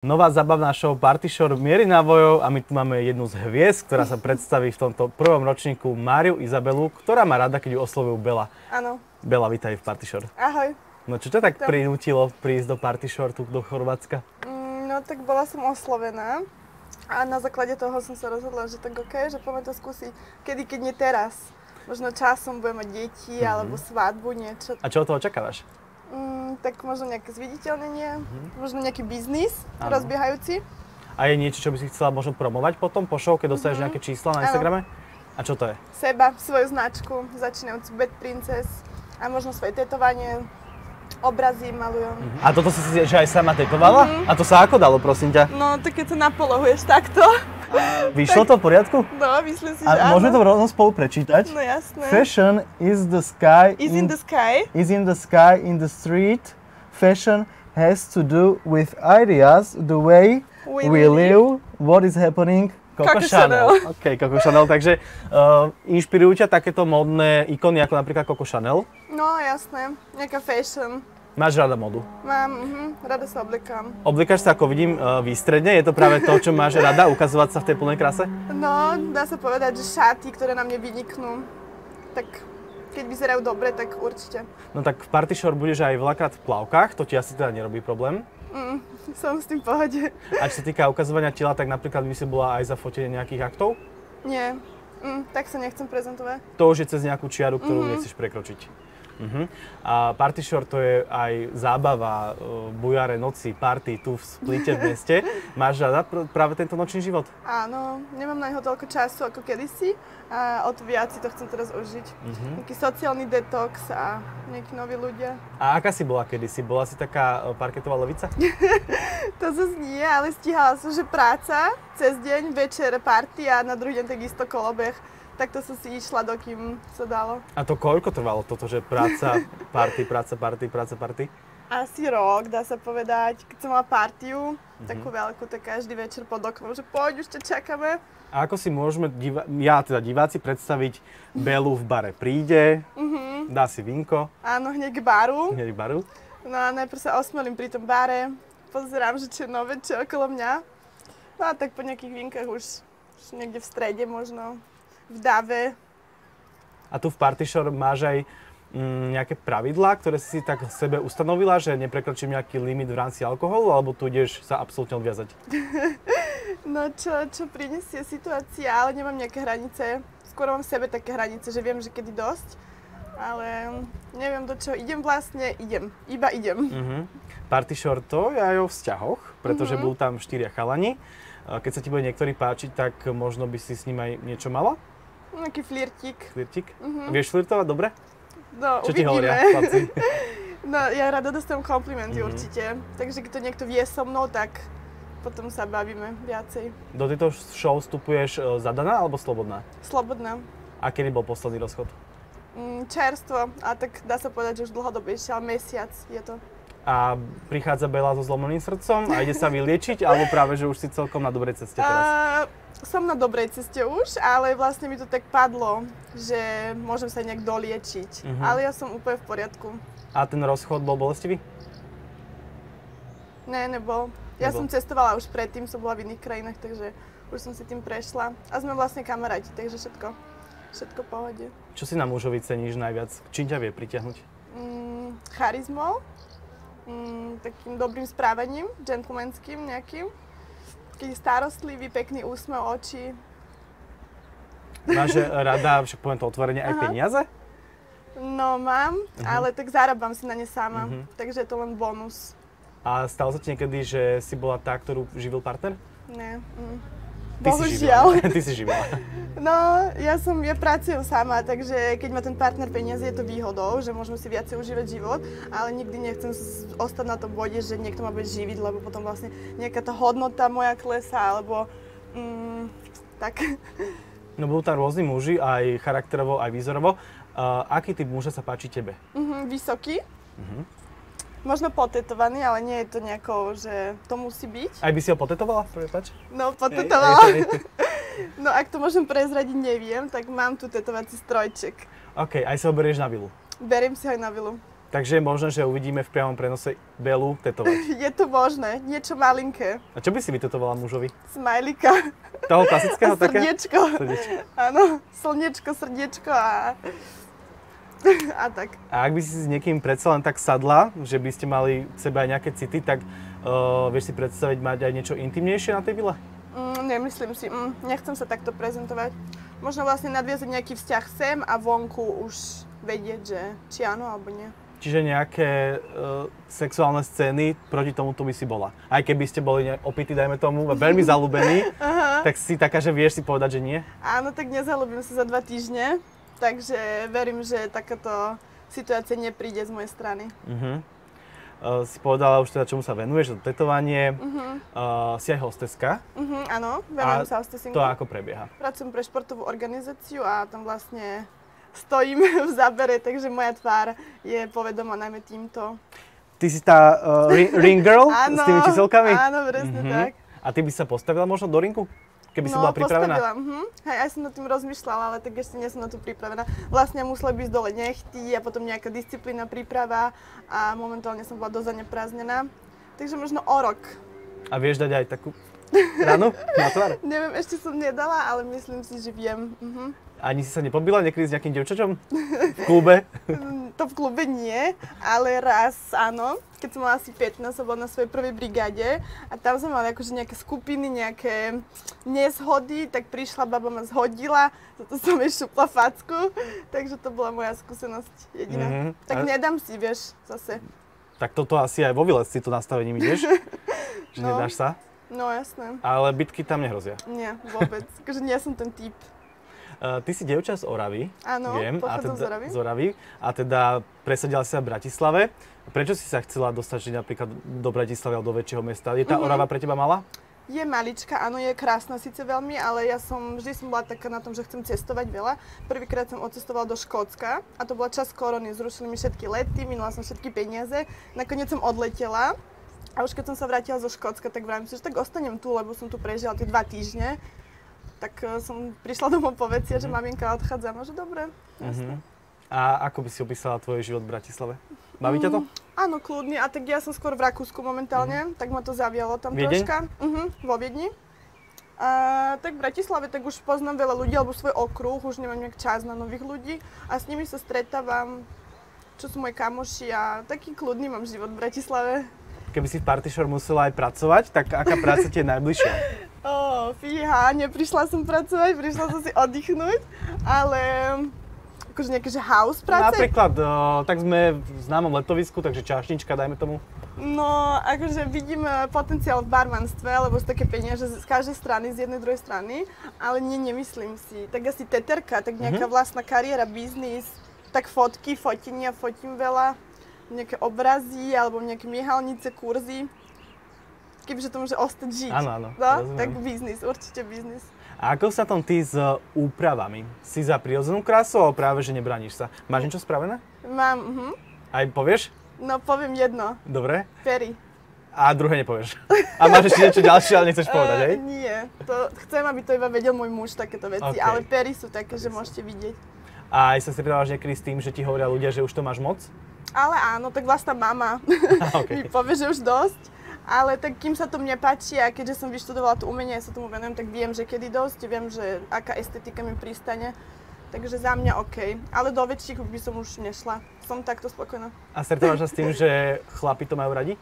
Nová zábavná show Party Shore mierí návojov a my tu máme jednu z hviezd, ktorá sa predstaví v tomto prvom ročníku, Máriu Izabelu, ktorá má rada, keď ju oslovujú Bela. Áno. Bela, vítaj v Party Shore. Ahoj. No čo ťa tak prinútilo prísť do Party Shore tu do Chorvátska? No tak bola som oslovená a na základe toho som sa rozhodla, že tak OK, že poďme to skúsiť. Kedy, keď nie teraz. Možno časom budem mať deti alebo svadbu, niečo. A čo od toho očakávaš? Tak možno nejaké zviditeľnenie, možno nejaký biznis rozbiehajúci. A je niečo, čo by si chcela možno promovať potom po show, keď dostaneš nejaké čísla na Instagrame? A čo to je? Seba, svoju značku, začínajúc Bad Princess a možno svoje tetovanie, obrazy malujem. A toto si že aj sama tetovala? A to sa ako dalo, prosím ťa? No, tak keď to napolohuješ takto. Vyšlo to v poriadku? No, myslím si, že áno. A môžeme to rovno spolu prečítať? No jasné. Fashion is the sky. Is in the sky. Is in the sky, in the street. Fashion has to do with ideas, the way we live, what is happening. Coco Chanel. OK, Coco Chanel. Takže inšpirujú ťa takéto módne ikony, ako napríklad Coco Chanel? No, jasné. Nejaká fashion. Máš rada modu? Mám, rada sa obliekam. Obliekaš sa, ako vidím, výstredne? Je to práve to, čo máš rada, ukazovať sa v tej plnej kráse? No, dá sa povedať, že šaty, ktoré na mne vyniknú, tak keď vyzerajú dobre, tak určite. No tak v Party Shore budeš aj veľakrát v plavkách, to ti asi teda nerobí problém? Som s tým v pohode. A čo sa týka ukazovania tela, tak napríklad by si bola aj za fotenie nejakých aktov? Nie, tak sa nechcem prezentovať. To už je cez nejakú čiaru, ktorú nechceš prekročiť. A Party Shore to je aj zábava, bujare noci, party tu v Splite v meste. Máš rada práve tento nočný život? Áno, nemám na neho toľko času ako kedysi a o to viac si to chcem teraz užiť. Nejaký sociálny detox a nejakí noví ľudia. A aká si bola kedysi? Bola si taká parketová levica? To zase nie, ale stíhala som, že práca, cez deň, večer party a na druhý deň takisto kolobeh. Takto som si išla, dokým sa dalo. A to koľko trvalo toto, že práca, party, práca, party, práca, party? Asi rok, dá sa povedať. Keď som mala partiu, takú veľkú, tak každý večer pod oknom, že poď, už ťa čakáme. A ako si môžeme, diváci, predstaviť Belu v bare? Príde, dá si vínko. Áno, hneď k baru. Hneď k baru. No a najprv sa osmelím pri tom bare, pozerám, že čo je nové, čo je okolo mňa. No a tak po nejakých vínkach už niekde v strede možno. V dave. A tu v Party Shore máš aj nejaké pravidlá, ktoré si tak sebe ustanovila, že neprekročím nejaký limit v rámci alkoholu, alebo tu ideš sa absolútne odviazať? No čo prinesie situácia, ale nemám nejaké hranice. Skôr mám v sebe také hranice, že viem, že kedy dosť. Ale neviem, do čoho idem vlastne, iba idem. Party Shore to je aj o vzťahoch, pretože budú tam 4 chalani. Keď sa ti bude niektorý páčiť, tak možno by si s ním aj niečo mala? Nejaký flirtík. Flirtík? Vieš flirtovať dobre? No, čo uvidíme. Ti hovoria chlapci? No, ja rada dostanem komplimenty určite. Takže keď to niekto vie so mnou, tak potom sa bavíme viacej. Do tejto show vstupuješ zadaná alebo slobodná? Slobodná. A kedy bol posledný rozchod? Čerstvo. A tak dá sa povedať, že už dlhodobejšie, ale mesiac je to. A prichádza Bela so zlomeným srdcom a ide sa vyliečiť, alebo práve, že už si celkom na dobrej ceste teraz? Som na dobrej ceste už, ale vlastne mi to tak padlo, že môžem sa nejak doliečiť. Ale ja som úplne v poriadku. A ten rozchod bol bolestivý? Ne, nebol. Ja som cestovala už predtým, som bola v iných krajinách, takže už som si tým prešla. A sme vlastne kamaráti, takže všetko v pohode. Čo si na mužovi ceníš najviac? Čím ťa vie pritiahnuť? Charizmou. Takým dobrým správaním, gentlemanským nejakým. Taký starostlivý, pekný úsmev, oči. Máš rada, však poviem to otvorene, aj peniaze? No mám, ale tak zarábam si na ne sama, takže je to len bonus. A stalo sa ti niekedy, že si bola tá, ktorú živil partner? Nie. Bohužiaľ. Ty si živila. No, ja pracujem sama, takže keď má ten partner peniaze, je to výhodou, že môžeme si viacej užívať život, ale nikdy nechcem ostať na tom bode, že niekto ma bude živiť, lebo potom vlastne nejaká tá hodnota moja klesá, alebo tak. No budú tam rôzni muži, aj charakterovo, aj výzorovo. Aký typ muža sa páči tebe? Vysoký. Možno potetovaný, ale nie je to nejako, že to musí byť. Aj by si ho potetovala? Prepáč? No, potetovala. No, ak to môžem prezradiť, neviem, tak mám tu tetovací strojček. OK, aj si ho berieš na vilu? Beriem si ho aj na vilu. Takže je možné, že uvidíme v priamom prenose Belu tetovať. Je to možné, niečo malinké. A čo by si vytetovala mužovi? Smajlika. Toho klasického také? Srdiečko. Áno, slniečko, srdiečko a tak. A ak by si s niekým predsa len tak sadla, že by ste mali v sebe aj nejaké city, tak vieš si predstaviť mať aj niečo intimnejšie na tej vile? Nemyslím si, nechcem sa takto prezentovať. Možno vlastne nadviazať nejaký vzťah sem a vonku už vedieť, že či áno alebo nie. Čiže nejaké sexuálne scény proti tomuto by si bola. Aj keby ste boli opití, dajme tomu, veľmi zalúbení, tak si taká, že vieš si povedať, že nie? Áno, tak nezalúbim sa za 2 týždne, takže verím, že takáto situácia nepríde z mojej strany. Si povedala už teda, čomu sa venuješ, to tetovanie, si aj hosteska. Áno, venujem sa hostesinku. To ako prebieha? Pracujem pre športovú organizáciu a tam vlastne stojím v zábere, takže moja tvár je povedomá najmä týmto. Ty si tá ring girl áno, s tými číselkami? Áno, presne tak. A ty by sa postavila možno do ringu? Keby si bola pripravená? No, postavila. Hej, aj som nad tým rozmýšľala, ale tak ešte nie som na to pripravená. Vlastne musela byť dole nechty a potom nejaká disciplína, príprava a momentálne som bola dosť zaneprázdnená. Takže možno o rok. A vieš dať aj takú ranu na tvár? Neviem, ešte som nedala, ale myslím si, že viem. Ani si sa nepobila niekedy s nejakým dievčaťom v klube? To v klube nie, ale raz áno. Keď som mala asi 15, som bola na svojej prvej brigáde a tam sme mali akože nejaké skupiny, nejaké nezhody, tak prišla baba ma zhodila, za to som jej šupla facku, takže to bola moja skúsenosť jediná. Tak nedám si, vieš, zase. Tak toto asi aj vo Vilecci to nastavením ideš, že nedáš sa? No jasné. Ale bitky tam nehrozia? Nie, vôbec, akože nie som ten typ. Ty si dievča z Oravy, áno, viem, pochádzam z Oravy. A teda presadila si sa v Bratislave. Prečo si sa chcela dostať žiť napríklad do Bratislavy alebo do väčšieho mesta? Je tá Orava pre teba malá? Je malička, áno, je krásna síce veľmi, ale vždy som bola taká na tom, že chcem cestovať veľa. Prvýkrát som odcestovala do Škótska a to bola čas korony, zrušili mi všetky lety, minula som všetky peniaze, nakoniec som odletela. A už keď som sa vrátila zo Škótska, tak vravím si, že tak ostanem tu, lebo som tu prežila tie 2 týždne. Tak som prišla domov po veci, že maminka odchádza, že dobre, jasne. A ako by si opísala tvoj život v Bratislave? Baví ťa to? Áno, kľudne. A tak ja som skôr v Rakúsku momentálne, tak ma to zavialo tam Viedeň? troška. Vo Viedni. A tak v Bratislave tak už poznám veľa ľudí, alebo svoj okruh, už nemám nejak čas na nových ľudí a s nimi sa stretávam, čo sú moji kamoši a taký kľudný mám život v Bratislave. Keby si v Party Shore musela aj pracovať, tak aká práca ti je najbližšia? Fíha, neprišla som pracovať, prišla som si oddychnúť, ale akože nejaké že house práce? Napríklad, tak sme v známom letovisku, takže čašnička, dajme tomu. No, akože vidím potenciál v barmanstve, lebo sú také peniaze z každej strany, z jednej, druhej strany, ale nemyslím si. Tak asi teterka, tak nejaká vlastná kariéra, biznis, tak fotky, fotenia, fotím veľa, nejaké obrazy, alebo nejaké miehalnice, kurzy. Kebyže to môže ostať žiť. Áno, no, tak biznis, určite biznis. A ako sa tam ty s úpravami? Si za prirodzenú krásu, alebo práve, že nebrániš sa? Máš niečo spravené? Mám, Aj povieš? No, poviem jedno. Dobre. Pery. A druhé nepovieš. A máš ešte niečo ďalšie, ale nechceš povedať, hej? Nie. Chcem, aby to iba vedel môj muž, takéto veci, ale pery sú také, že môžete vidieť. A aj sa stretávaš niekedy s tým, že ti hovoria ľudia, že už to máš moc? Ale áno, tak vlastná mama mi povie, že už dosť. Ale tak kým sa to mne páči a keďže som vyštudovala to umenie a sa tomu venujem, tak viem, že kedy dosť, viem, že aká estetika mi pristane. Takže za mňa OK. Ale do väčších by som už nešla. Som takto spokojná. A stretávaš sa s tým, že chlapi to majú radi?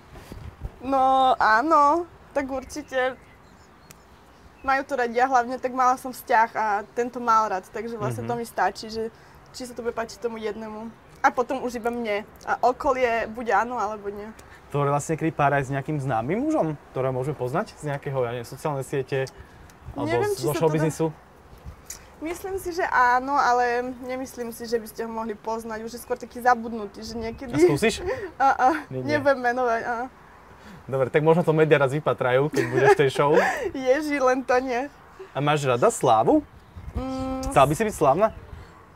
No áno, tak určite. Majú to radi a hlavne tak mala som vzťah a tento mal rád, takže vlastne to mi stačí, že či sa to bude páčiť tomu jednému. A potom už iba mne. A okolie buď áno, alebo nie. To vlastne niekedy pára aj s nejakým známym mužom, ktorého môžeme poznať z nejakého, sociálnej siete alebo zo showbiznisu? Myslím si, že áno, ale nemyslím si, že by ste ho mohli poznať. Už je skôr taký zabudnutý, že niekedy... A skúsiš? Nebudem menovať, Dobre, tak možno to médiá raz vypatrajú, keď budeš v tej show. Ježi, len to nie. A máš rada slávu? Chcela by si byť slávna?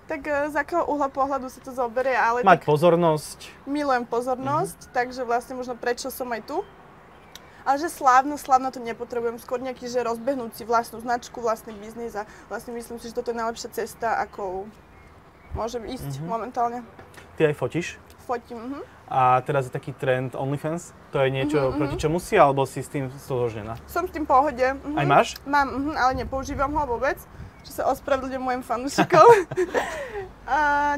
Tak z akého uhla pohľadu sa to zoberie, ale mať pozornosť. Milujem pozornosť, takže vlastne možno prečo som aj tu. Ale že slávna to nepotrebujem, skôr nejaký, že rozbehnúť si vlastnú značku, vlastný biznis a vlastne myslím si, že toto je najlepšia cesta, ako môžem ísť momentálne. Ty aj fotíš? Fotím. A teraz je taký trend OnlyFans. To je niečo, proti čomu si, alebo si s tým stotožnená? Som s tým v pohode. Aj máš? Mám, ale nepoužívam ho vôbec. Čo sa ospravedlňujem mojim fanúšikom.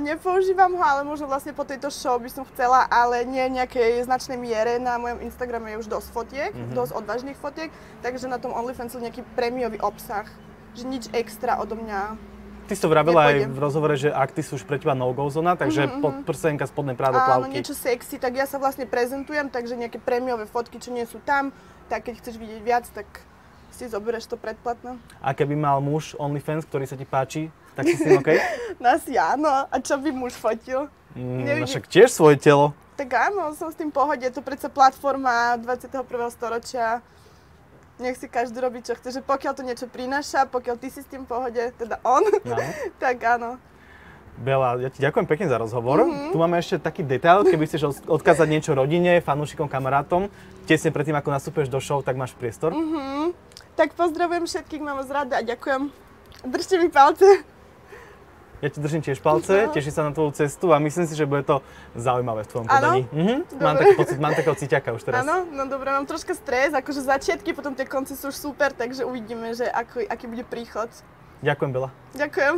Nepoužívam ho, ale možno vlastne po tejto show by som chcela, ale nie v nejakej značnej miere. Na mojom Instagrame je už dosť fotiek, dosť odvážnych fotiek, takže na tom OnlyFans je nejaký prémiový obsah, že nič extra odo mňa. Ty si to vravela aj v rozhovore, že akty sú už pre teba no-go zóna, takže podprsenka, spodné prádo, plavky. Áno, niečo sexy, tak ja sa vlastne prezentujem, takže nejaké prémiové fotky, čo nie sú tam, tak keď chceš vidieť viac, tak si zoberieš to predplatné. A keby mal muž OnlyFans, ktorý sa ti páči, tak si s tým OK? No asi áno. A čo by muž fotil? Však tiež svoje telo. Tak áno, som s tým v pohode. Je to predsa platforma 21. storočia. Nech si každý robí, čo chce. Že pokiaľ to niečo prináša, pokiaľ ty si s tým v pohode, teda on, tak áno. Bela, ja ti ďakujem pekne za rozhovor. Tu máme ešte taký detail, keby chceš odkázať niečo rodine, fanúšikom, kamarátom. Tesne predtým, ako nastúpeš do show, tak máš priestor. Tak pozdravujem všetkých, mám vás rada a ďakujem. Držte mi palce. Ja ti držím tiež palce, teším sa na tvoju cestu a myslím si, že bude to zaujímavé v tvojom podaní. Mám taký pocit, mám takého cíťaka už teraz. Áno, no dobre, mám troška stres, akože začiatky, potom tie konci sú už super, takže uvidíme, že aký bude príchod. Ďakujem, Bela. Ďakujem.